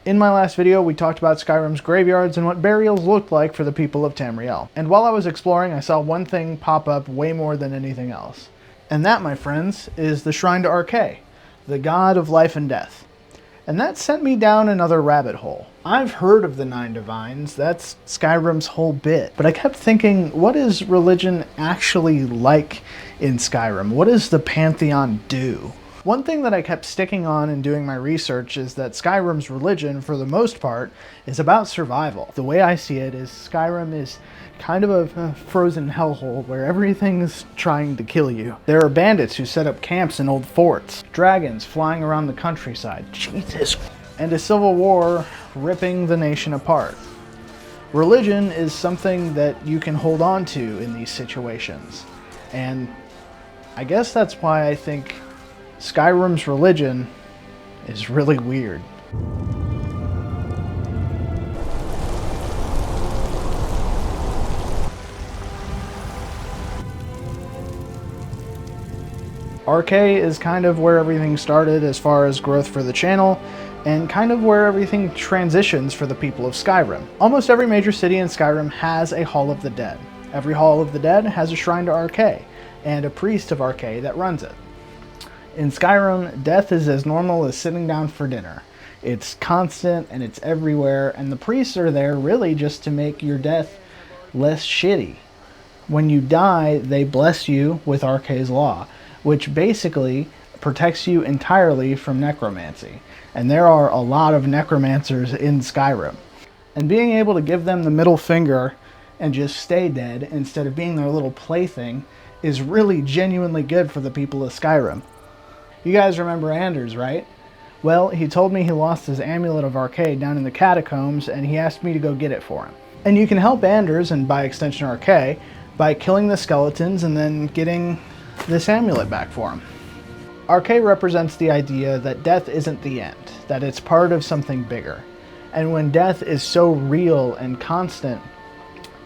In my last video, we talked about Skyrim's graveyards and what burials looked like for the people of Tamriel. And while I was exploring, I saw one thing pop up way more than anything else. And that, my friends, is the shrine to Arkay, the god of life and death. And that sent me down another rabbit hole. I've heard of the Nine Divines, that's Skyrim's whole bit. But I kept thinking, what is religion actually like in Skyrim? What does the Pantheon do? One thing that I kept sticking on in doing my research is that Skyrim's religion, for the most part, is about survival. The way I see it is Skyrim is kind of a frozen hellhole where everything's trying to kill you. There are bandits who set up camps in old forts, dragons flying around the countryside, Jesus, and a civil war ripping the nation apart. Religion is something that you can hold on to in these situations, and I guess that's why I think Skyrim's religion is really weird. Arkay is kind of where everything started as far as growth for the channel, and kind of where everything transitions for the people of Skyrim. Almost every major city in Skyrim has a Hall of the Dead. Every Hall of the Dead has a shrine to Arkay, and a priest of Arkay that runs it. In Skyrim, death is as normal as sitting down for dinner. It's constant and it's everywhere, and the priests are there really just to make your death less shitty. When you die, they bless you with Arkay's Law, which basically protects you entirely from necromancy. And there are a lot of necromancers in Skyrim. And being able to give them the middle finger and just stay dead instead of being their little plaything is really genuinely good for the people of Skyrim. You guys remember Anders, right? Well, he told me he lost his amulet of Arkay down in the catacombs, and he asked me to go get it for him. And you can help Anders, and by extension Arkay, by killing the skeletons and then getting this amulet back for him. Arkay represents the idea that death isn't the end, that it's part of something bigger. And when death is so real and constant,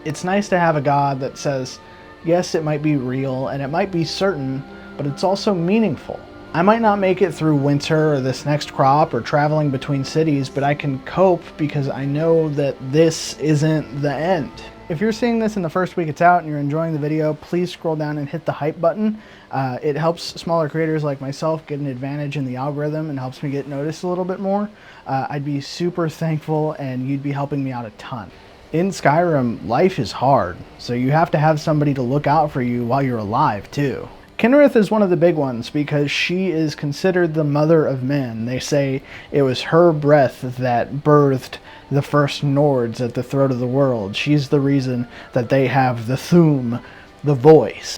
it's nice to have a god that says, yes, it might be real and it might be certain, but it's also meaningful. I might not make it through winter or this next crop or traveling between cities, but I can cope because I know that this isn't the end. If you're seeing this in the first week it's out and you're enjoying the video, please scroll down and hit the hype button. It helps smaller creators like myself get an advantage in the algorithm and helps me get noticed a little bit more. I'd be super thankful and you'd be helping me out a ton. In Skyrim, life is hard, so you have to have somebody to look out for you while you're alive too. Kynareth is one of the big ones because she is considered the mother of men. They say it was her breath that birthed the first Nords at the throat of the world. She's the reason that they have the Thu'um, the voice.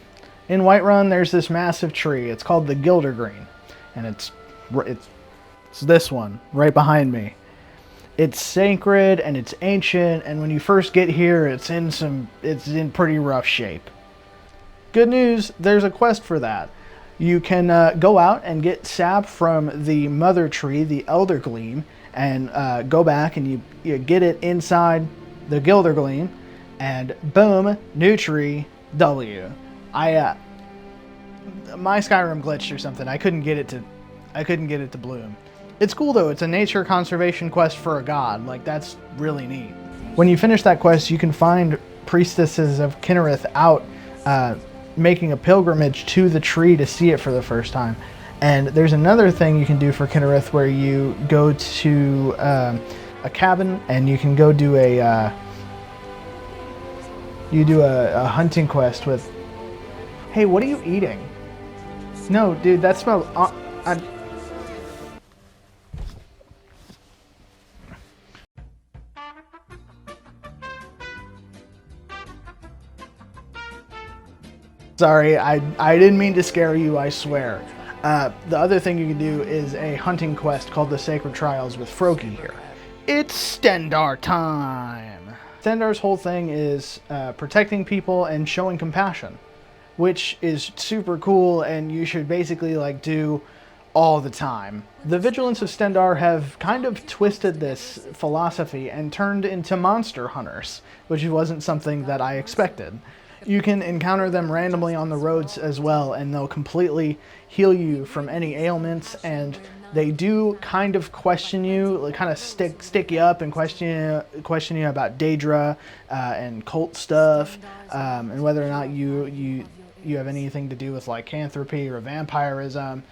In Whiterun, there's this massive tree. It's called the Gildergreen, and it's this one right behind me. It's sacred and it's ancient, and when you first get here, it's in pretty rough shape. Good news, there's a quest for that. You can go out and get sap from the mother tree, the Elder Gleam, and go back and you get it inside the Gildergleam, and boom, new tree, W. My Skyrim glitched or something. I couldn't get it to bloom. It's cool though. It's a nature conservation quest for a god. Like, that's really neat. When you finish that quest, you can find priestesses of Kynareth out making a pilgrimage to the tree to see it for the first time. And there's another thing you can do for Kynareth where you go to a cabin and you can go do a hunting quest with. Hey, what are you eating? No, dude, that smells. Sorry, I didn't mean to scare you, I swear. The other thing you can do is a hunting quest called the Sacred Trials with Froki here. It's Stendarr time! Stendarr's whole thing is protecting people and showing compassion, which is super cool and you should basically do all the time. The Vigilants of Stendarr have kind of twisted this philosophy and turned into monster hunters, which wasn't something that I expected. You can encounter them randomly on the roads as well, and they'll completely heal you from any ailments and They do kind of question you, like kind of stick you up and question you about Daedra and cult stuff, and whether or not you have anything to do with lycanthropy or vampirism.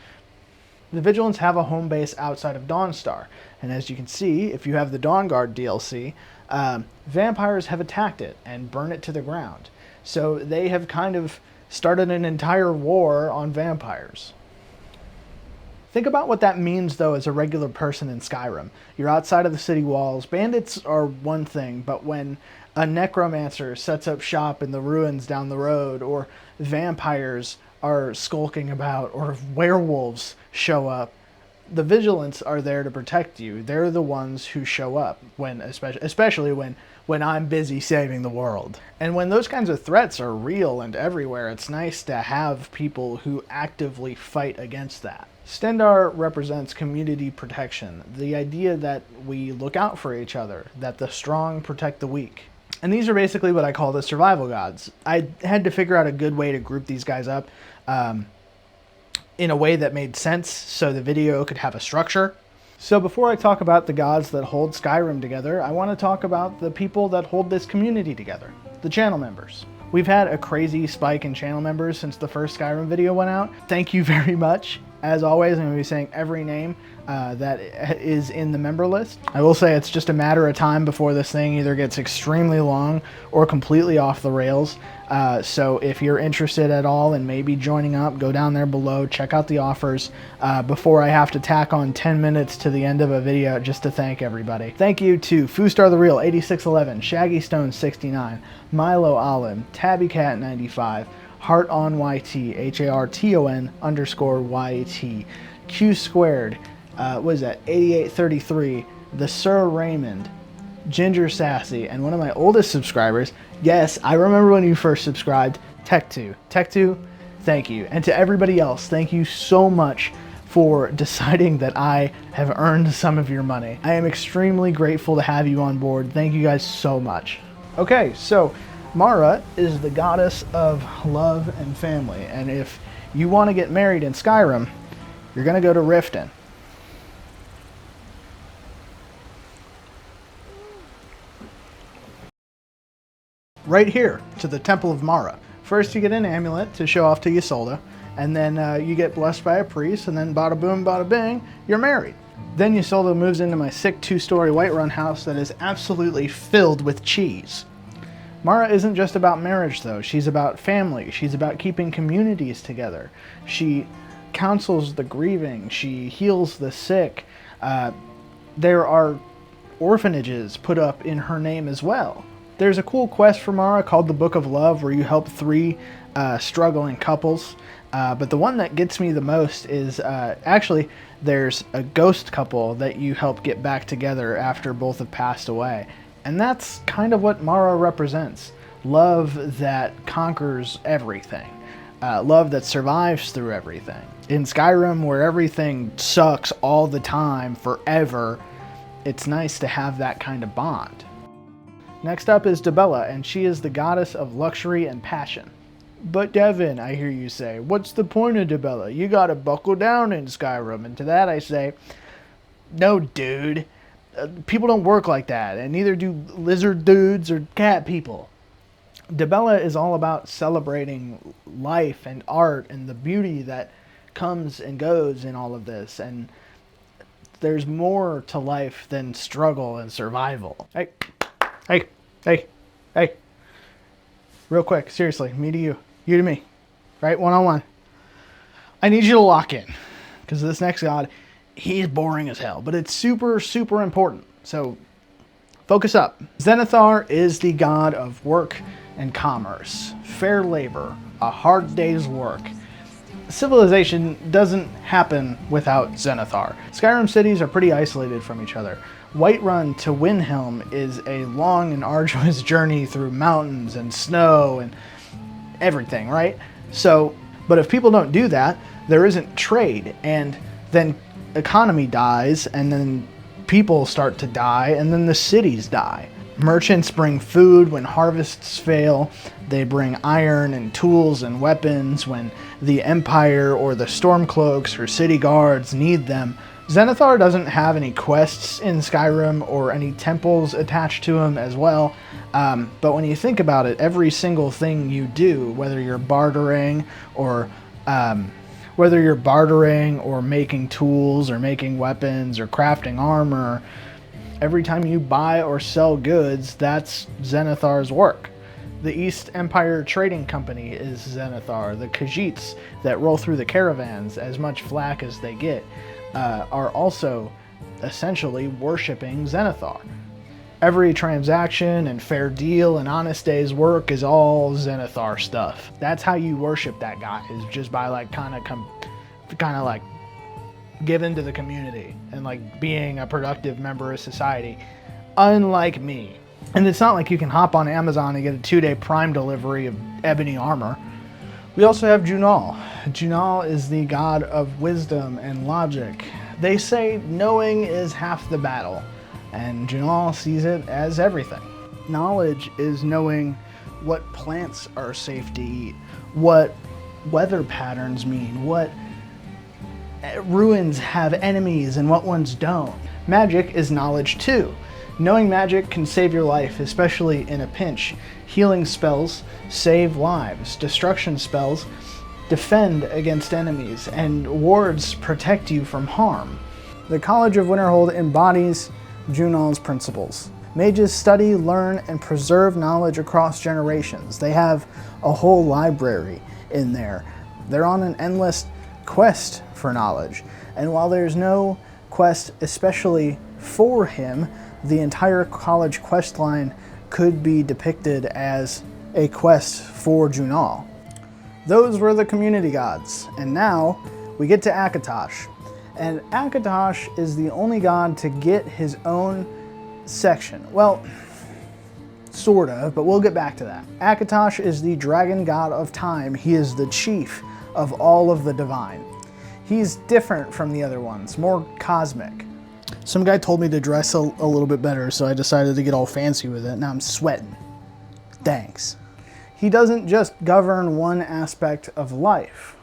The Vigilants have a home base outside of Dawnstar, and as you can see, if you have the Dawnguard DLC, vampires have attacked it and burned it to the ground. So they have kind of started an entire war on vampires. Think about what that means, though, as a regular person in Skyrim. You're outside of the city walls. Bandits are one thing, but when a necromancer sets up shop in the ruins down the road, or vampires are skulking about, or werewolves show up, the Vigilants are there to protect you. They're the ones who show up, especially when I'm busy saving the world. And when those kinds of threats are real and everywhere, it's nice to have people who actively fight against that. Stendarr represents community protection, the idea that we look out for each other, that the strong protect the weak. And these are basically what I call the survival gods. I had to figure out a good way to group these guys up in a way that made sense so the video could have a structure. So before I talk about the gods that hold Skyrim together, I want to talk about the people that hold this community together, the channel members. We've had a crazy spike in channel members since the first Skyrim video went out. Thank you very much. As always, I'm going to be saying every name that is in the member list. I will say it's just a matter of time before this thing either gets extremely long or completely off the rails. So if you're interested at all in maybe joining up, go down there below, check out the offers before I have to tack on 10 minutes to the end of a video just to thank everybody. Thank you to Foostar the Real 8611, Shaggy Stone 69, Milo Alim, Tabbycat 95, Heart on YT, HARTON _ YT, Q squared, what is that, 8833, the Sir Raymond, Ginger Sassy, and one of my oldest subscribers, yes, I remember when you first subscribed, Tech2. Tech2, thank you. And to everybody else, thank you so much for deciding that I have earned some of your money. I am extremely grateful to have you on board. Thank you guys so much. Okay, so Mara is the goddess of love and family, and if you want to get married in Skyrim, you're going to go to Riften. Right here, to the Temple of Mara. First you get an amulet to show off to Ysolda, and then you get blessed by a priest, and then bada boom, bada bing, you're married. Then Ysolda moves into my sick 2-story Whiterun house that is absolutely filled with cheese. Mara isn't just about marriage, though. She's about family. She's about keeping communities together. She counsels the grieving. She heals the sick. There are orphanages put up in her name as well. There's a cool quest for Mara called the Book of Love, where you help 3 struggling couples. But the one that gets me the most is actually there's a ghost couple that you help get back together after both have passed away. And that's kind of what Mara represents. Love that conquers everything. Love that survives through everything. In Skyrim, where everything sucks all the time, forever, it's nice to have that kind of bond. Next up is Dibella, and she is the goddess of luxury and passion. But Devin, I hear you say, what's the point of Dibella? You gotta buckle down in Skyrim. And to that I say, no dude. People don't work like that, and neither do lizard dudes or cat people. Dibella is all about celebrating life and art and the beauty that comes and goes in all of this, and there's more to life than struggle and survival. Hey. Real quick, seriously, me to you, you to me, right? One-on-one. I need you to lock in, because this next god, he's boring as hell, but it's super, super important. So focus up. Zenithar is the god of work and commerce, fair labor, a hard day's work. Civilization doesn't happen without Zenithar. Skyrim cities are pretty isolated from each other. Whiterun to Windhelm is a long and arduous journey through mountains and snow and everything, right? So, but if people don't do that, there isn't trade, and then economy dies, and then people start to die, and then the cities die. Merchants bring food when harvests fail. They bring iron and tools and weapons when the Empire or the Stormcloaks or city guards need them. Zenithar doesn't have any quests in Skyrim or any temples attached to him as well, but when you think about it, every single thing you do, whether you're bartering or making tools or making weapons or crafting armor, every time you buy or sell goods, that's Zenithar's work. The East Empire Trading Company is Zenithar. The Khajiits that roll through the caravans, as much flack as they get, are also essentially worshipping Zenithar. Every transaction and fair deal and honest day's work is all Zenithar stuff. That's how you worship that guy, is just by like kind of like giving to the community and like being a productive member of society, unlike me. And it's not like you can hop on Amazon and get a 2-day Prime delivery of ebony armor. We also have Junal. Junal is the god of wisdom and logic. They say knowing is half the battle, and Junal sees it as everything. Knowledge is knowing what plants are safe to eat, what weather patterns mean, what ruins have enemies and what ones don't. Magic is knowledge too. Knowing magic can save your life, especially in a pinch. Healing spells save lives. Destruction spells defend against enemies, and wards protect you from harm. The College of Winterhold embodies Junal's principles. Mages study, learn, and preserve knowledge across generations. They have a whole library in there. They're on an endless quest for knowledge. And while there's no quest especially for him, the entire college quest line could be depicted as a quest for Junal. Those were the community gods, and now we get to Akatosh. And Akatosh is the only god to get his own section. Well, sort of, but we'll get back to that. Akatosh is the dragon god of time. He is the chief of all of the divine. He's different from the other ones, more cosmic. Some guy told me to dress a little bit better, so I decided to get all fancy with it. Now I'm sweating. Thanks. He doesn't just govern one aspect of life.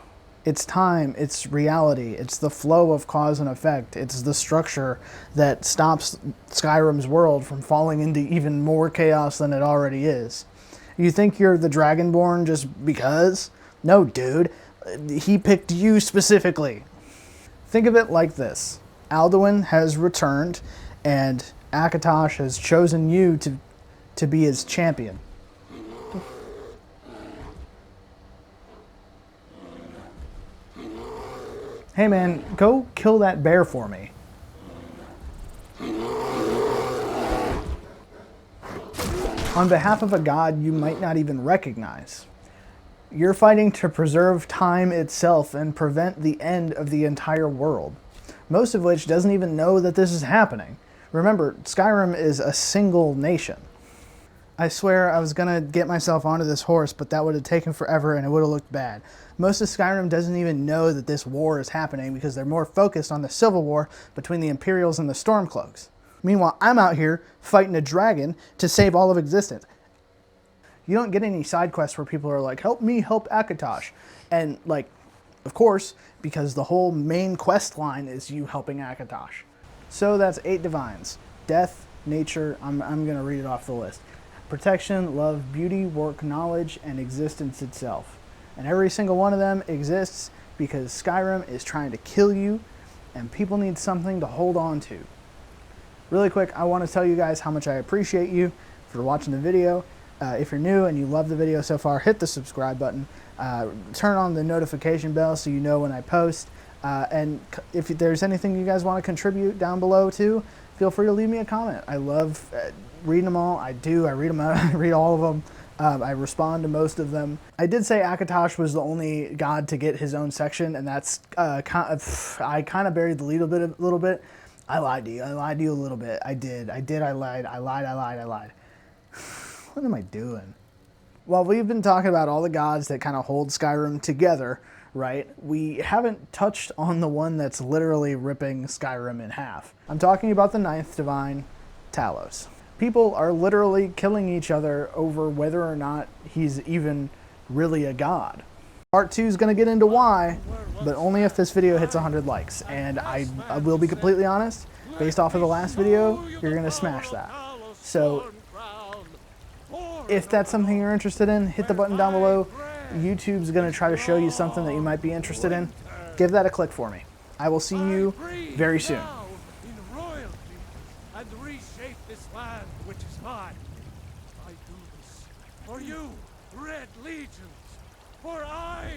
It's time, it's reality, it's the flow of cause and effect, it's the structure that stops Skyrim's world from falling into even more chaos than it already is. You think you're the Dragonborn just because? No, dude. He picked you specifically. Think of it like this. Alduin has returned, and Akatosh has chosen you to be his champion. Hey man, go kill that bear for me. On behalf of a god you might not even recognize. You're fighting to preserve time itself and prevent the end of the entire world. Most of which doesn't even know that this is happening. Remember, Skyrim is a single nation. I swear I was gonna get myself onto this horse, but that would have taken forever and it would have looked bad. Most of Skyrim doesn't even know that this war is happening because they're more focused on the civil war between the Imperials and the Stormcloaks. Meanwhile, I'm out here fighting a dragon to save all of existence. You don't get any side quests where people are like, help me help Akatosh. And like, of course, because the whole main quest line is you helping Akatosh. So that's 8 divines. Death, nature, I'm going to read it off the list. Protection, love, beauty, work, knowledge, and existence itself. And every single one of them exists because Skyrim is trying to kill you and people need something to hold on to. Really quick, I want to tell you guys how much I appreciate you for watching the video. If you're new and you love the video so far, hit the subscribe button. Turn on the notification bell so you know when I post. And if there's anything you guys want to contribute down below too, feel free to leave me a comment. I love reading them all. I do. I read them out. I read all of them. I respond to most of them. I did say Akatosh was the only god to get his own section, and that's I kind of buried the lead a little bit. I lied to you. I lied to you a little bit. I did. I lied. What am I doing? Well, we've been talking about all the gods that kind of hold Skyrim together, right? We haven't touched on the one that's literally ripping Skyrim in half. I'm talking about the 9th divine, Talos. People are literally killing each other over whether or not he's even really a god. Part 2 is going to get into why, but only if this video hits 100 likes. And I will be completely honest, based off of the last video, you're going to smash that. So if that's something you're interested in, hit the button down below. YouTube's going to try to show you something that you might be interested in. Give that a click for me. I will see you very soon. In royalty, and reshape this land which is mine. I do this for you, Red Legions, for I